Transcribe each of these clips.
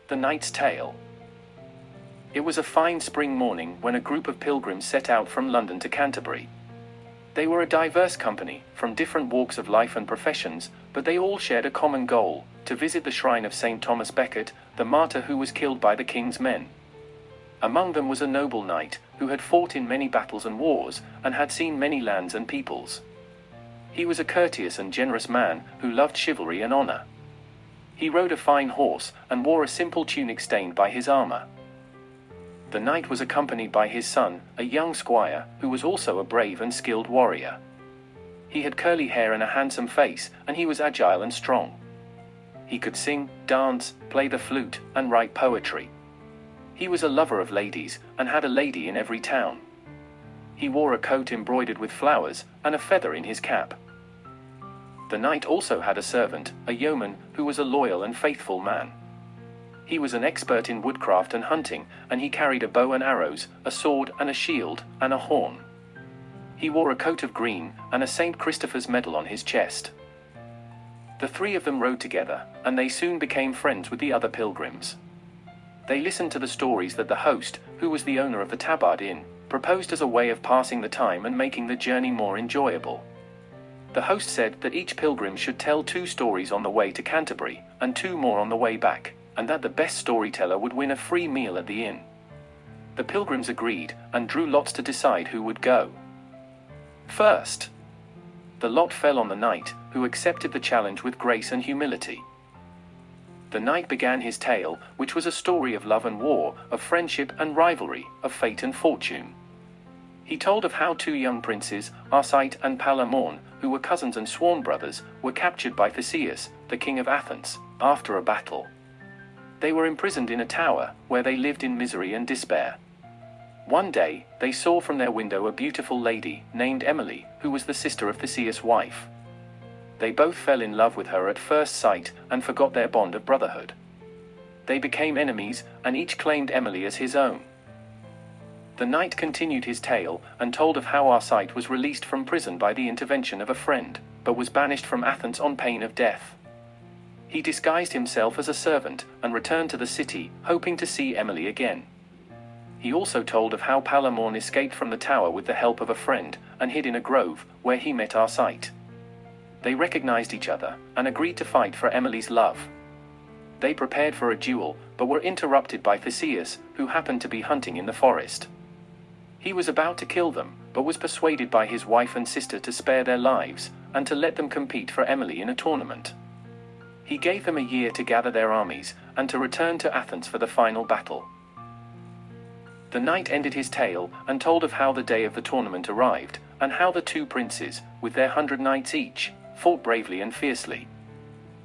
The Knight's Tale. It was a fine spring morning when a group of pilgrims set out from London to Canterbury. They were a diverse company, from different walks of life and professions, but they all shared a common goal: to visit the shrine of St. Thomas Becket, the martyr who was killed by the king's men. Among them was a noble knight, who had fought in many battles and wars, and had seen many lands and peoples. He was a courteous and generous man, who loved chivalry and honor. He rode a fine horse, and wore a simple tunic stained by his armor. The knight was accompanied by his son, a young squire, who was also a brave and skilled warrior. He had curly hair and a handsome face, and he was agile and strong. He could sing, dance, play the flute, and write poetry. He was a lover of ladies, and had a lady in every town. He wore a coat embroidered with flowers, and a feather in his cap. The knight also had a servant, a yeoman, who was a loyal and faithful man. He was an expert in woodcraft and hunting, and he carried a bow and arrows, a sword and a shield, and a horn. He wore a coat of green, and a St. Christopher's medal on his chest. The three of them rode together, and they soon became friends with the other pilgrims. They listened to the stories that the host, who was the owner of the Tabard Inn, proposed as a way of passing the time and making the journey more enjoyable. The host said that each pilgrim should tell 2 stories on the way to Canterbury, and 2 more on the way back, and that the best storyteller would win a free meal at the inn. The pilgrims agreed, and drew lots to decide who would go first. The lot fell on the knight, who accepted the challenge with grace and humility. The knight began his tale, which was a story of love and war, of friendship and rivalry, of fate and fortune. He told of how 2 young princes, Orsay and Paris, who were cousins and sworn brothers, were captured by Theseus, the king of Athens, after a battle. They were imprisoned in a tower, where they lived in misery and despair. One day, they saw from their window a beautiful lady, named Emily, who was the sister of Theseus' wife. They both fell in love with her at first sight, and forgot their bond of brotherhood. They became enemies, and each claimed Emily as his own. The knight continued his tale, and told of how Orsay was released from prison by the intervention of a friend, but was banished from Athens on pain of death. He disguised himself as a servant, and returned to the city, hoping to see Emily again. He also told of how Paris escaped from the tower with the help of a friend, and hid in a grove, where he met Orsay. They recognized each other, and agreed to fight for Emily's love. They prepared for a duel, but were interrupted by Theseus, who happened to be hunting in the forest. He was about to kill them, but was persuaded by his wife and sister to spare their lives, and to let them compete for Emily in a tournament. He gave them a year to gather their armies, and to return to Athens for the final battle. The knight ended his tale, and told of how the day of the tournament arrived, and how the 2 princes, with their 100 knights each, fought bravely and fiercely.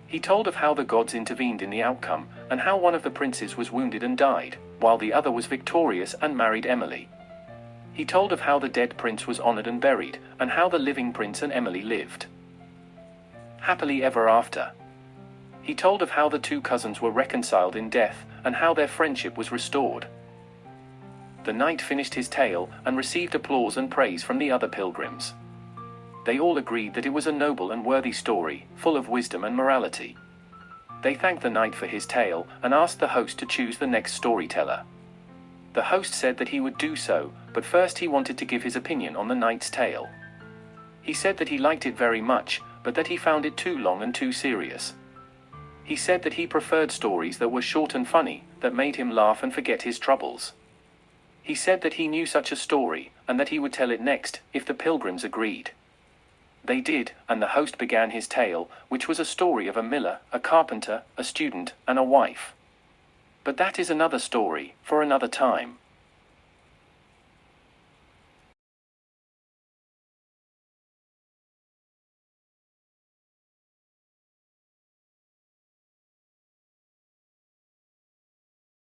He told of how the gods intervened in the outcome, and how one of the princes was wounded and died, while the other was victorious and married Emily. He told of how the dead prince was honored and buried, and how the living prince and Emily lived happily ever after. He told of how the 2 cousins were reconciled in death, and how their friendship was restored. The knight finished his tale, and received applause and praise from the other pilgrims. They all agreed that it was a noble and worthy story, full of wisdom and morality. They thanked the knight for his tale, and asked the host to choose the next storyteller. The host said that he would do so, but first he wanted to give his opinion on the knight's tale. He said that he liked it very much, but that he found it too long and too serious. He said that he preferred stories that were short and funny, that made him laugh and forget his troubles. He said that he knew such a story, and that he would tell it next, if the pilgrims agreed. They did, and the host began his tale, which was a story of a miller, a carpenter, a student, and a wife. But that is another story, for another time.